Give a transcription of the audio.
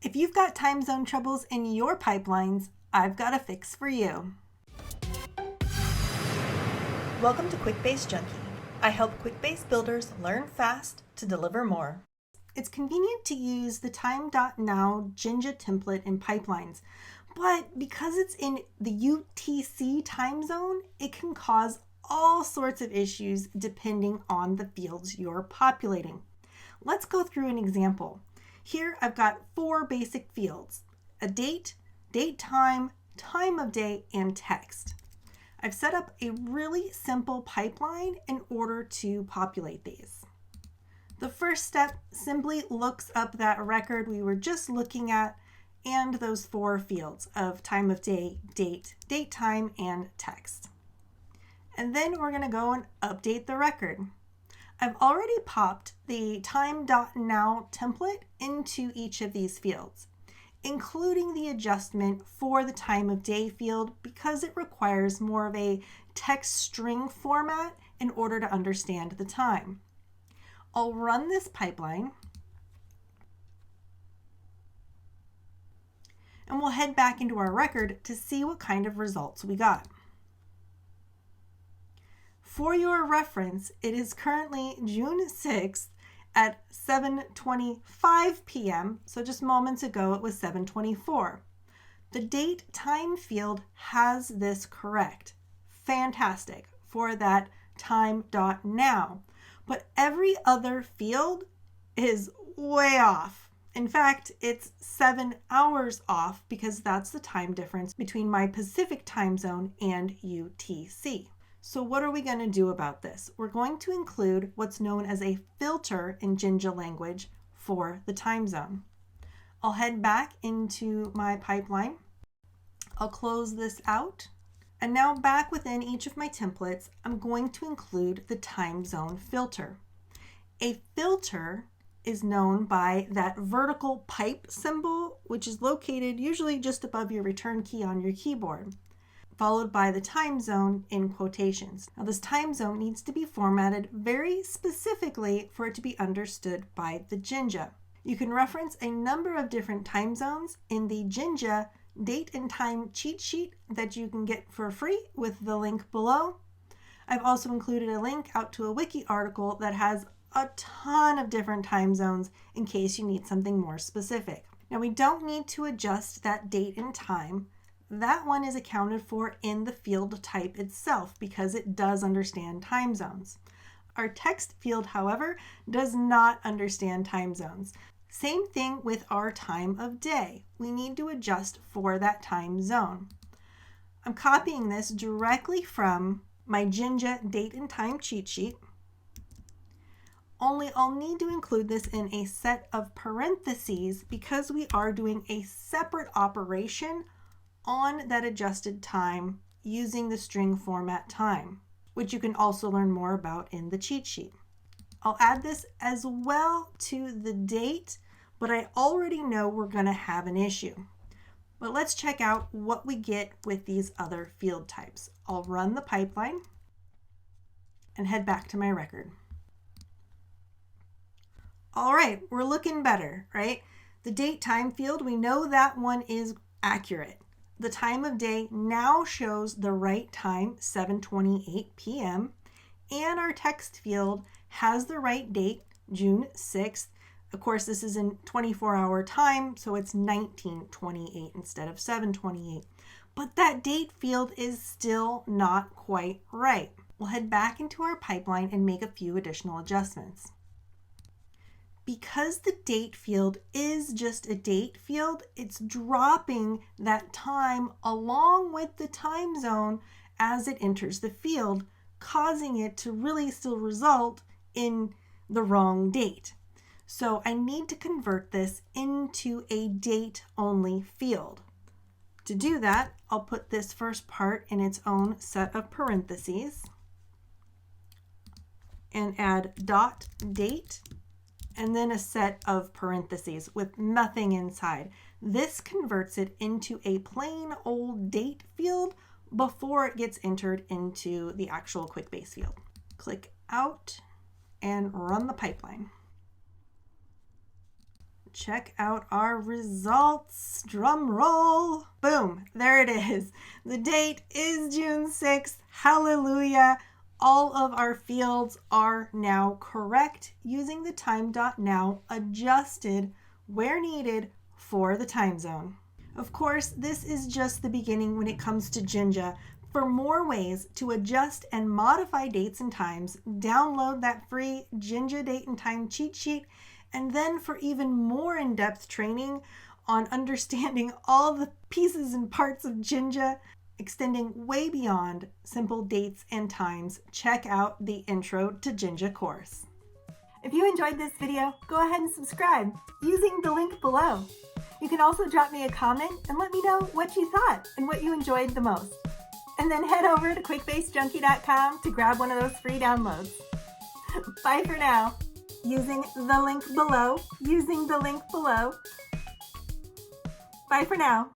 If you've got time zone troubles in your pipelines, I've got a fix for you. Welcome to Quickbase Junkie. I help Quickbase builders learn fast to deliver more. It's convenient to use the time.now Jinja template in pipelines, but because it's in the UTC time zone, it can cause all sorts of issues depending on the fields you're populating. Let's go through an example. Here I've got 4 basic fields: a date, date time, time of day, and text. I've set up a really simple pipeline in order to populate these. The first step simply looks up that record we were just looking at and those 4 fields of time of day, date, date time, and text. And then we're going to go and update the record. I've already popped the time.now template into each of these fields, including the adjustment for the time of day field because it requires more of a text string format in order to understand the time. I'll run this pipeline and we'll head back into our record to see what kind of results we got. For your reference, it is currently June 6th at 7:25 p.m., so just moments ago it was 7:24. The date time field has this correct. Fantastic for that time.now. But every other field is way off. In fact, it's 7 hours off because that's the time difference between my Pacific time zone and UTC. So what are we going to do about this? We're going to include what's known as a filter in Jinja language for the time zone. I'll head back into my pipeline. I'll close this out. And now back within each of my templates, I'm going to include the time zone filter. A filter is known by that vertical pipe symbol, which is located usually just above your return key on your keyboard, followed by the time zone in quotations. Now this time zone needs to be formatted very specifically for it to be understood by the Jinja. You can reference a number of different time zones in the Jinja date and time cheat sheet that you can get for free with the link below. I've also included a link out to a wiki article that has a ton of different time zones in case you need something more specific. Now we don't need to adjust that date and time. That one is accounted for in the field type itself because it does understand time zones. Our text field, however, does not understand time zones. Same thing with our time of day. We need to adjust for that time zone. I'm copying this directly from my Jinja date and time cheat sheet. Only I'll need to include this in a set of parentheses because we are doing a separate operation on that adjusted time using the string format time, which you can also learn more about in the cheat sheet. I'll add this as well to the date, but I already know we're going to have an issue. But let's check out what we get with these other field types. I'll run the pipeline and head back to my record. All right, we're looking better, right? The date time field, we know that one is accurate. The time of day now shows the right time, 7:28 p.m., and our text field has the right date, June 6th. Of course, this is in 24-hour time, so it's 19:28 instead of 7:28. But that date field is still not quite right. We'll head back into our pipeline and make a few additional adjustments. Because the date field is just a date field, it's dropping that time along with the time zone as it enters the field, causing it to really still result in the wrong date. So I need to convert this into a date-only field. To do that, I'll put this first part in its own set of parentheses and add dot date and then a set of parentheses with nothing inside. This converts it into a plain old date field before it gets entered into the actual Quickbase field. Click out and run the pipeline. check out our results. Drum roll. Boom, there it is. The date is June 6th. Hallelujah. All of our fields are now correct using the time.now adjusted where needed for the time zone. Of course, this is just the beginning when it comes to Jinja. For more ways to adjust and modify dates and times, download that free Jinja date and time cheat sheet. And then for even more in-depth training on understanding all the pieces and parts of Jinja, extending way beyond simple dates and times, check out the Intro to Jinja course. If you enjoyed this video, go ahead and subscribe using the link below. You can also drop me a comment and let me know what you thought and what you enjoyed the most. And then head over to quickbasejunkie.com to grab one of those free downloads. Bye for now. Using the link below. Bye for now.